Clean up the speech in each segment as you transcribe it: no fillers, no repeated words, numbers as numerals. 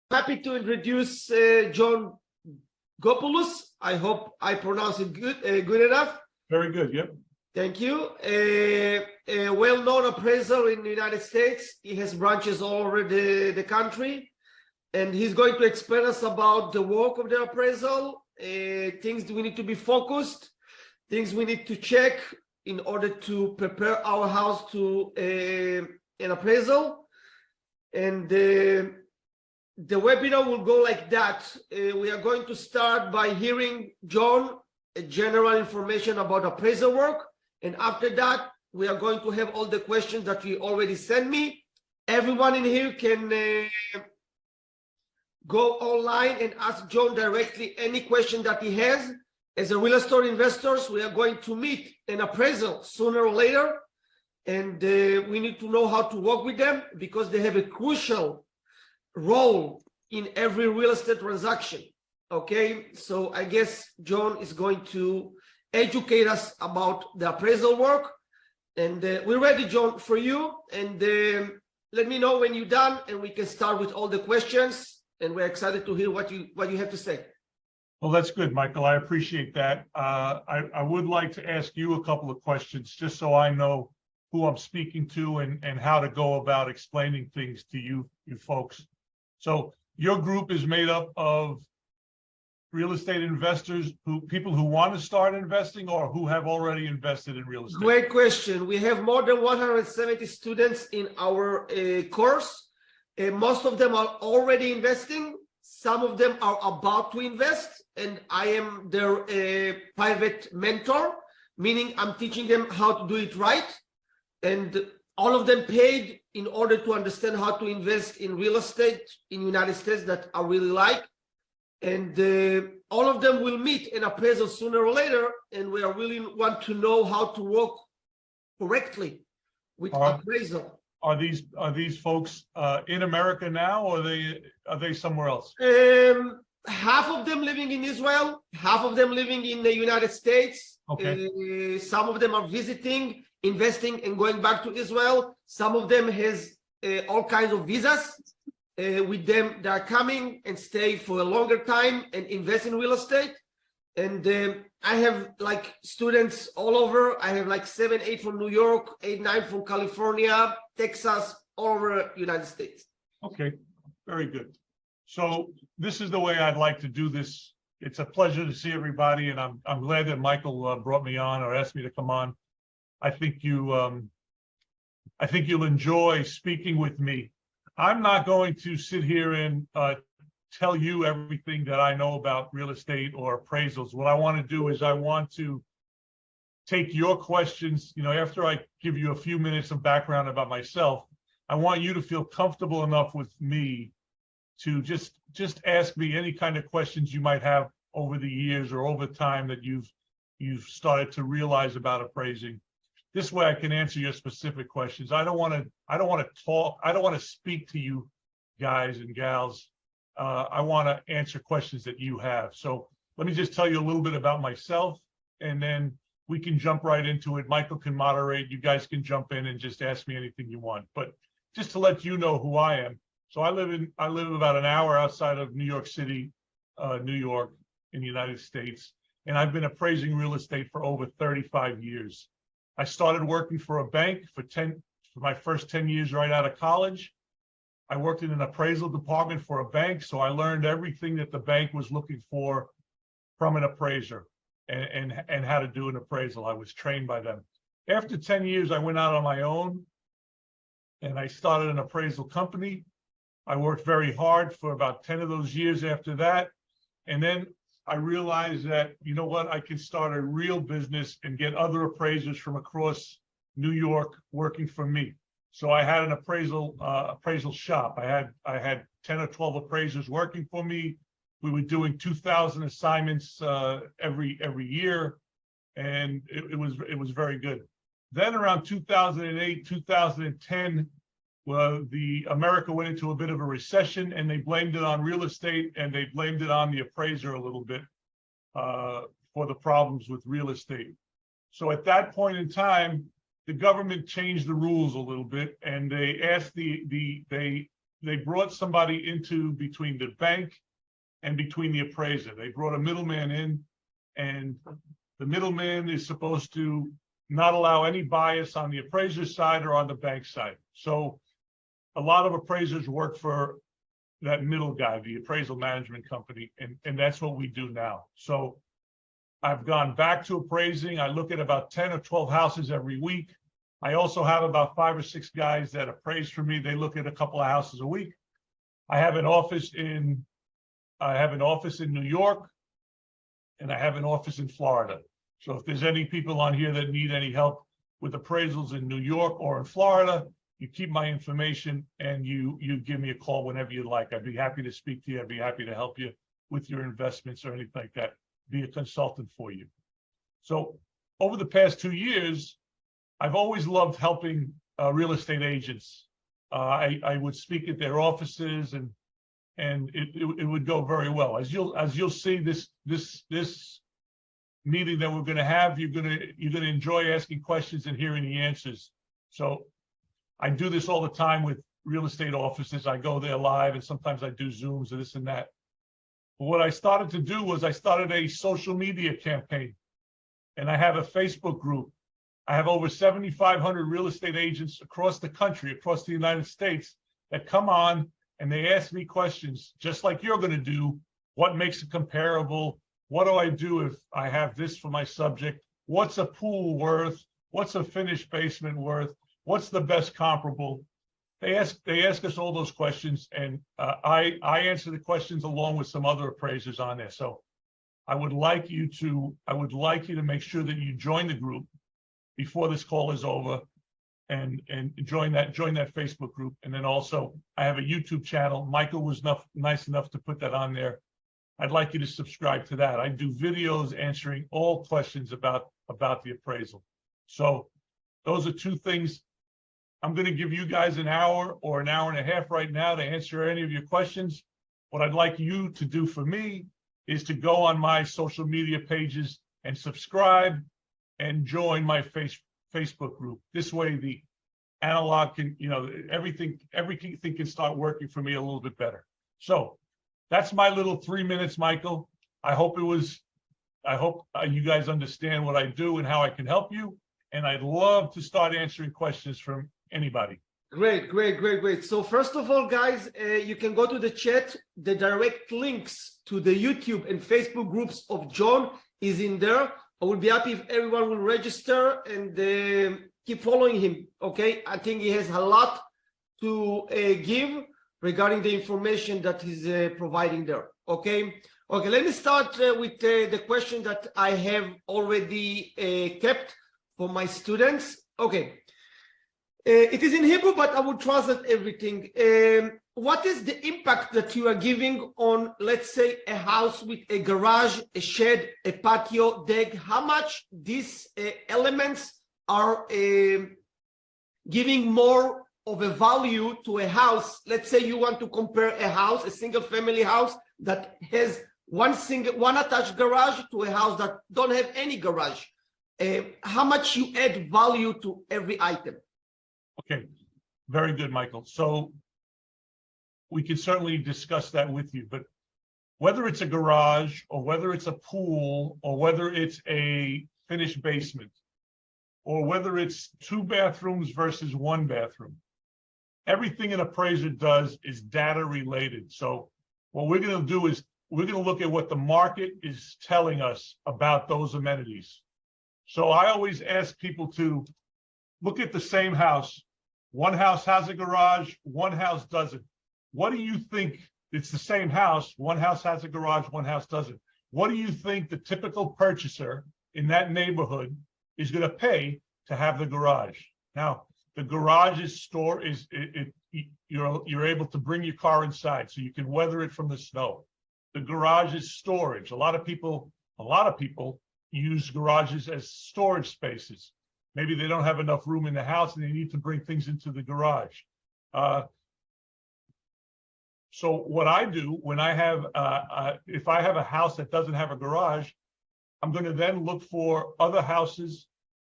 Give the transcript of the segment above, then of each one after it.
Happy to introduce John Gopoulos. I hope I pronounce it good enough. Very good, yep. Thank you. A well-known appraiser in the United States. He has branches all over the country. And he's going to explain us about the work of the appraisal, things we need to be focused, things we need to check in order to prepare our house to an appraisal. And the webinar will go like that. We are going to start by hearing John, general information about appraisal work. And after that, we are going to have all the questions that you already sent me. Everyone in here can go online and ask John directly any question that he has. As a real estate investors, we are going to meet an appraisal sooner or later. And we need to know how to work with them because they have a crucial role in every real estate transaction. Okay, so I guess John is going to educate us about the appraisal work. And we're ready, John, for you. And let me know when you're done and we can start with all the questions. And we're excited to hear what you have to say. Well, that's good, Michael. I appreciate that. I would like to ask you a couple of questions just so I know who I'm speaking to and how to go about explaining things to you folks. So your group is made up of real estate investors, people who want to start investing or who have already invested in real estate? Great question. We have more than 170 students in our course. Most of them are already investing. Some of them are about to invest, and I am their private mentor, meaning I'm teaching them how to do it right. And all of them paid in order to understand how to invest in real estate in the United States that I really like. And all of them will meet an appraisal sooner or later, and we really want to know how to work correctly with appraisal. Are these folks in America now, or are they somewhere else? Half of them living in Israel, half of them living in the United States. Okay. Some of them are visiting, investing, and going back to Israel. Some of them has all kinds of visas. With them, they are coming and stay for a longer time and invest in real estate. And I have like students all over. I have like 7, 8 from New York, 8, 9 from California, Texas, all over the United States. Okay, very good. So this is the way I'd like to do this. It's a pleasure to see everybody, and I'm glad that Michael brought me on or asked me to come on. I think you'll enjoy speaking with me. I'm not going to sit here and tell you everything that I know about real estate or appraisals. What I want to do is I want to take your questions, after I give you a few minutes of background about myself, I want you to feel comfortable enough with me to just ask me any kind of questions you might have over the years or over time that you've started to realize about appraising. This way I can answer your specific questions. I don't want to speak to you guys and gals. I want to answer questions that you have. So let me just tell you a little bit about myself, and then we can jump right into it. Michael can moderate. You guys can jump in and just ask me anything you want. But just to let you know who I am. So I live about an hour outside of New York City, New York, in the United States, and I've been appraising real estate for over 35 years. I started working for a bank for my first 10 years right out of college. I worked in an appraisal department for a bank, so I learned everything that the bank was looking for from an appraiser and how to do an appraisal. I was trained by them. After 10 years, I went out on my own and I started an appraisal company. I worked very hard for about 10 of those years after that. And then I realized that, I can start a real business and get other appraisers from across New York working for me. So I had an appraisal shop. I had 10 or 12 appraisers working for me. We were doing 2,000 assignments every year, and it was very good. Then around 2008, 2010, America went into a bit of a recession, and they blamed it on real estate, and they blamed it on the appraiser a little bit for the problems with real estate. So at that point in time, the government changed the rules a little bit, and they asked they they brought somebody into between the bank and between the appraiser. They brought a middleman in, and the middleman is supposed to not allow any bias on the appraiser's side or on the bank side. So a lot of appraisers work for that middle guy, the appraisal management company, and that's what we do now. So I've gone back to appraising. I look at about 10 or 12 houses every week. I also have about 5 or 6 guys that appraise for me. They look at a couple of houses a week. I have an office in New York, and I have an office in Florida. So if there's any people on here that need any help with appraisals in New York or in Florida, you keep my information and you give me a call whenever you like. I'd be happy to speak to you. I'd be happy to help you with your investments or anything like that, be a consultant for you. So over the past 2 years, I've always loved helping real estate agents. I would speak at their offices, and it would go very well. As you'll see, this meeting that we're going to have, you're going to enjoy asking questions and hearing the answers. So I do this all the time with real estate offices. I go there live, and sometimes I do Zooms or this and that. But what I started to do was I started a social media campaign, and I have a Facebook group. I have over 7,500 real estate agents across the country, across the United States, that come on and they ask me questions, just like you're going to do. What makes it comparable? What do I do if I have this for my subject? What's a pool worth? What's a finished basement worth? What's the best comparable? They ask us all those questions, and I answer the questions along with some other appraisers on there. So I would like you to make sure that you join the group before this call is over, and join that Facebook group. And then also I have a YouTube channel. Michael was nice enough to put that on there. I'd like you to subscribe to that. I do videos answering all questions about the appraisal. So those are 2 things. I'm going to give you guys an hour or an hour and a half right now to answer any of your questions. What I'd like you to do for me is to go on my social media pages and subscribe and join my Facebook group. This way the analog can, everything can start working for me a little bit better. So that's my little 3 minutes, Michael. I hope you guys understand what I do and how I can help you. And I'd love to start answering questions from anybody. Great. So first of all, guys, you can go to the chat. The direct links to the YouTube and Facebook groups of John is in there. I will be happy if everyone will register and keep following him. Okay, I think he has a lot to give regarding the information that he's providing there. Okay, let me start with the question that I have already kept for my students. Okay, it is in Hebrew, but I will translate everything. What is the impact that you are giving on, let's say, a house with a garage, a shed, a patio, deck? How much these elements are giving more of a value to a house? Let's say you want to compare a house, a single family house that has one attached garage to a house that don't have any garage. How much you add value to every item? Okay, very good, Michael. So we can certainly discuss that with you, but whether it's a garage or whether it's a pool or whether it's a finished basement or whether it's 2 bathrooms versus 1 bathroom, everything an appraiser does is data related. So what we're going to do is we're going to look at what the market is telling us about those amenities. So I always ask people to look at the same house. One house has a garage, one house doesn't. What do you think? It's the same house. One house has a garage, one house doesn't. What do you think the typical purchaser in that neighborhood is going to pay to have the garage? Now, the garage you're able to bring your car inside so you can weather it from the snow. The garage is storage. A lot of people use garages as storage spaces. Maybe they don't have enough room in the house and they need to bring things into the garage. So what I do when I have, if I have a house that doesn't have a garage, I'm going to then look for other houses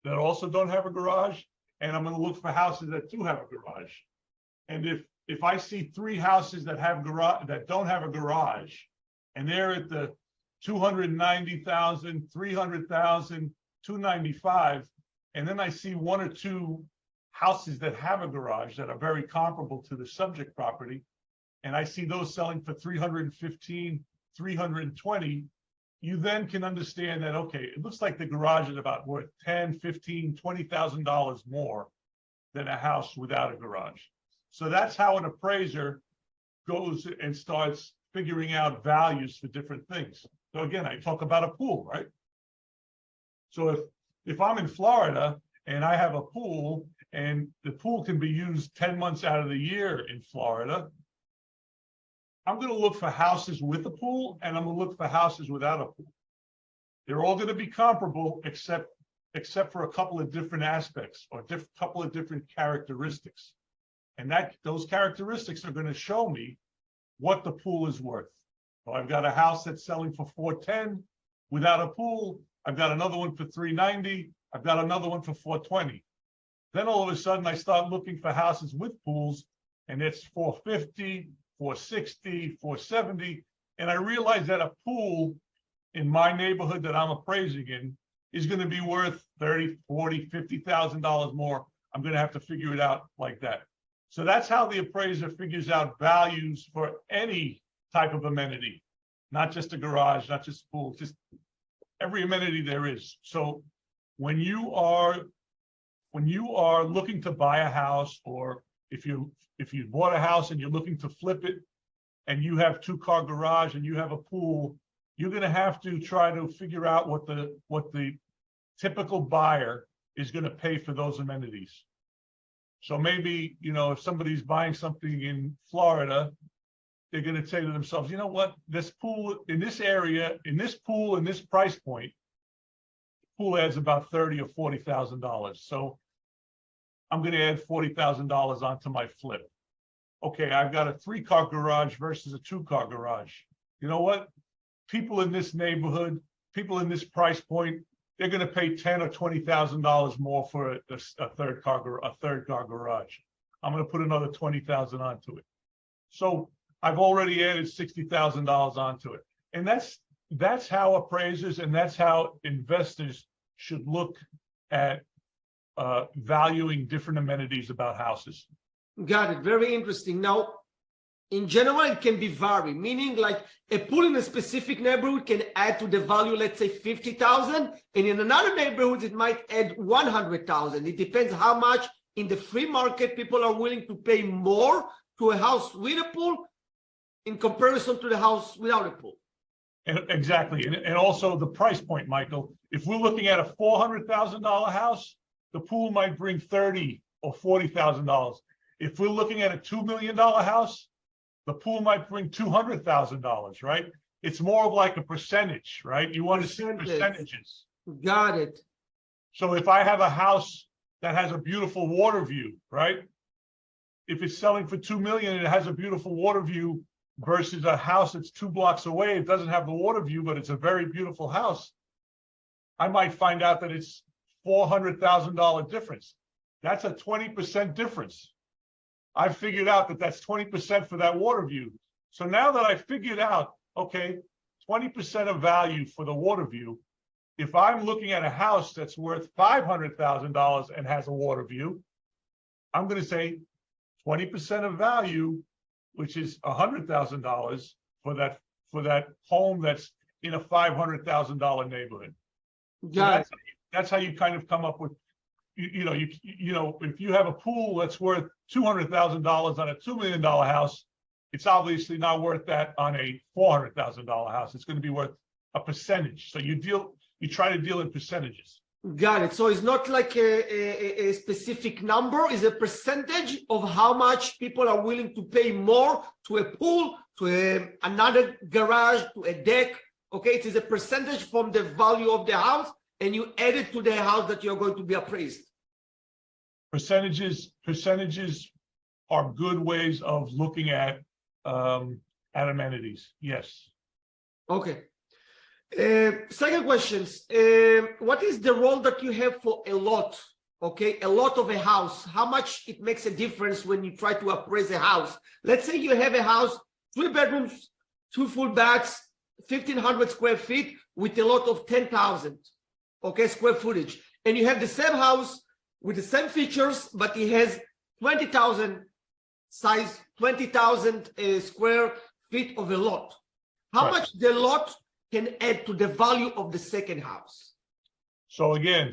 that also don't have a garage, and I'm going to look for houses that do have a garage. And if I see 3 houses that have garage that don't have a garage, and they're at the 290,000, 300,000, 295, and then I see 1 or 2 houses that have a garage that are very comparable to the subject property, and I see those selling for 315, 320, you then can understand that, okay, it looks like the garage is about worth $10, $15, $20,000 more than a house without a garage. So that's how an appraiser goes and starts figuring out values for different things. So again, I talk about a pool, right? So if I'm in Florida and I have a pool and the pool can be used 10 months out of the year in Florida, I'm going to look for houses with a pool and I'm going to look for houses without a pool. They're all going to be comparable except for a couple of different aspects or couple of different characteristics. And those characteristics are going to show me what the pool is worth. So I've got a house that's selling for $410 without a pool. I've got another one for $390. I've got another one for $420. Then all of a sudden I start looking for houses with pools and it's $450, $460, $470. And I realize that a pool in my neighborhood that I'm appraising in is going to be worth $30, $40, $50,000 more. I'm going to have to figure it out like that. So that's how the appraiser figures out values for any type of amenity, not just a garage, not just a pool, just every amenity there is. So when you are looking to buy a house, or if you bought a house and you're looking to flip it and you have 2-car garage and you have a pool, you're going to have to try to figure out what the typical buyer is going to pay for those amenities. So maybe, if somebody's buying something in Florida, they're going to say to themselves, you know what, this pool in this area, in this pool, in this price point, pool adds about $30,000 or $40,000. So I'm going to add $40,000 onto my flip. Okay, I've got a 3-car garage versus a 2-car garage. You know what? People in this neighborhood, people in this price point, they're going to pay $10,000 or $20,000 more for a third car garage. I'm going to put another $20,000 onto it. So I've already added $60,000 onto it. And that's how appraisers and that's how investors should look at valuing different amenities about houses. Got it. Very interesting. Now, in general, it can be vary, meaning like a pool in a specific neighborhood can add to the value, let's say 50,000, and in another neighborhood, it might add 100,000. It depends how much in the free market people are willing to pay more to a house with a pool in comparison to the house without a pool. Exactly. And also the price point, Michael. If we're looking at a $400,000 house, the pool might bring $30,000 or $40,000. If we're looking at a $2 million house, the pool might bring $200,000, right? It's more of like a percentage, right? You want to see percentages. Got it. So if I have a house that has a beautiful water view, right? If it's selling for $2 million and it has a beautiful water view versus a house that's 2 blocks away, it doesn't have the water view, but it's a very beautiful house, I might find out that it's $400,000 difference. That's a 20% difference. I figured out that that's 20% for that water view. So now that I figured out, okay, 20% of value for the water view, if I'm looking at a house that's worth $500,000 and has a water view, I'm going to say 20% of value, which is $100,000 for that home that's in a $500,000 neighborhood. So that's how you kind of come up with, if you have a pool that's worth $200,000 on a $2 million house, it's obviously not worth that on a $400,000 house. It's going to be worth a percentage. So you try to deal in percentages. Got it. So it's not like a specific number. It's a percentage of how much people are willing to pay more to a pool, to another garage, to a deck. Okay, it is a percentage from the value of the house, and you add it to the house that you're going to be appraised. Percentages are good ways of looking at amenities. Yes. Okay. Second questions. What is the role that you have for a lot? okay, a lot of a house, how much it makes a difference when you try to appraise a house. Let's say you have a house, 3 bedrooms, 2 full baths, 1,500 square feet with a lot of 10,000, okay, square footage. And you have the same house with the same features, but it has 20,000 size, 20,000 square feet of a lot. How much the lot can add to the value of the second house? So again,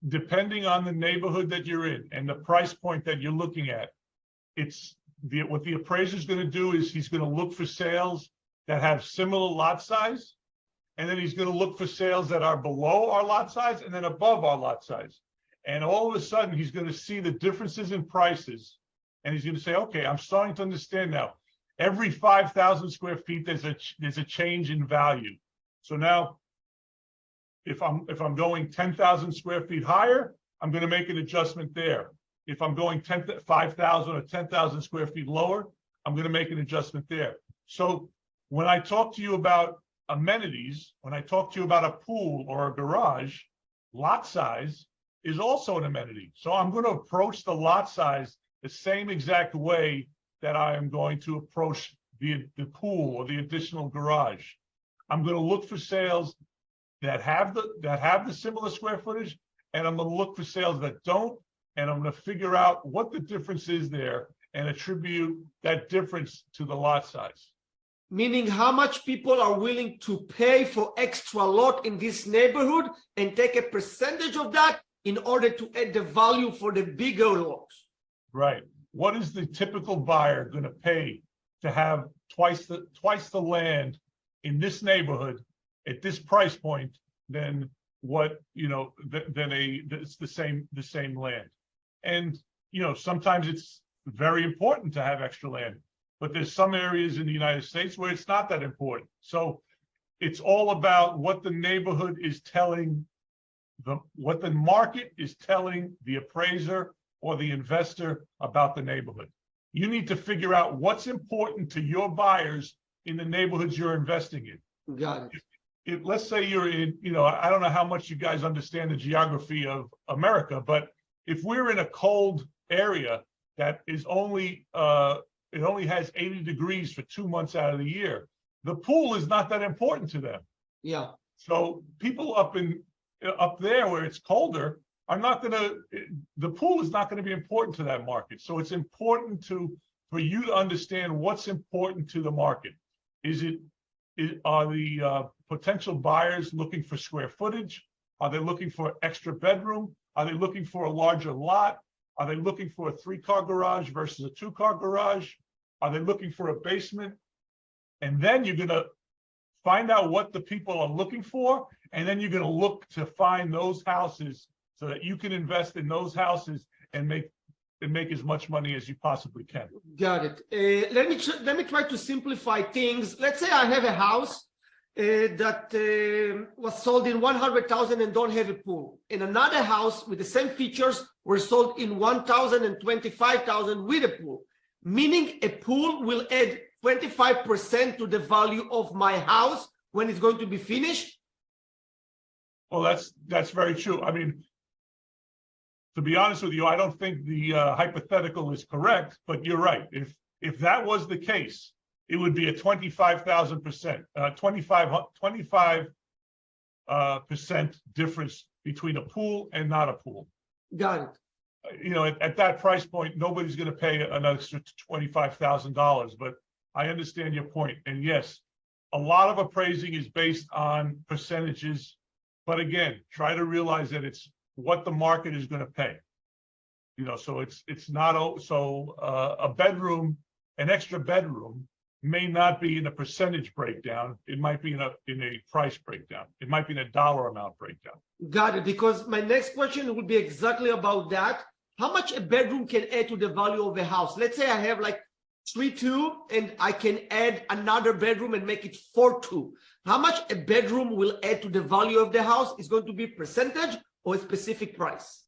depending on the neighborhood that you're in and the price point that you're looking at, what the appraiser is going to do is he's going to look for sales that have similar lot size, and then he's going to look for sales that are below our lot size and then above our lot size. And all of a sudden, he's going to see the differences in prices, and he's going to say, okay, I'm starting to understand now. Every 5,000 square feet, there's a change in value. So now, if I'm going 10,000 square feet higher, I'm going to make an adjustment there. If I'm going 5,000 or 10,000 square feet lower, I'm going to make an adjustment there. So when I talk to you about amenities, when I talk to you about a pool or a garage, lot size is also an amenity. So I'm going to approach the lot size the same exact way that I am going to approach the pool or the additional garage. I'm going to look for sales that have the similar square footage, and I'm going to look for sales that don't, and I'm going to figure out what the difference is there and attribute that difference to the lot size. Meaning how much people are willing to pay for extra lot in this neighborhood and take a percentage of that in order to add the value for the bigger lot. Right. What is the typical buyer going to pay to have twice the land in this neighborhood at this price point than what, it's the same land? And, sometimes it's very important to have extra land, but there's some areas in the United States where it's not that important. So it's all about what the neighborhood is telling what the market is telling the appraiser or the investor about the neighborhood. You need to figure out what's important to your buyers in the neighborhoods you're investing in. Got it. Let's say you're in, I don't know how much you guys understand the geography of America, but if we're in a cold area that is only, it only has 80 degrees for 2 months out of the year, the pool is not that important to them. Yeah. So people up there where it's colder are not going to, the pool is not going to be important to that market. So it's important for you to understand what's important to the market. Are the potential buyers looking for square footage? Are they looking for extra bedroom? Are they looking for a larger lot? Are they looking for a 3-car garage versus a 2-car garage? Are they looking for a basement? And then you're going to find out what the people are looking for, and then you're going to look to find those houses so that you can invest in those houses and make as much money as you possibly can. Got it. Let me try to simplify things. Let's say I have a house that was sold in 100,000 and don't have a pool, and another house with the same features were sold in 1,000 and 25,000 with a pool. Meaning a pool will add 25% to the value of my house when it's going to be finished. Well, that's very true. I mean, to be honest with you, I don't think the hypothetical is correct, but you're right. If that was the case, it would be a 25,000%, 25% difference between a pool and not a pool. Got it. At that price point, nobody's going to pay an extra $25,000. But I understand your point, and yes, a lot of appraising is based on percentages. But again, try to realize that it's what the market is going to pay. So it's not a bedroom, an extra bedroom may not be in a percentage breakdown. It might be in a price breakdown. It might be in a dollar amount breakdown. Got it. Because my next question would be exactly about that. How much a bedroom can add to the value of a house? Let's say I have like 3-2 and I can add another bedroom and make it 4-2. How much a bedroom will add to the value of the house is going to be percentage or a specific price?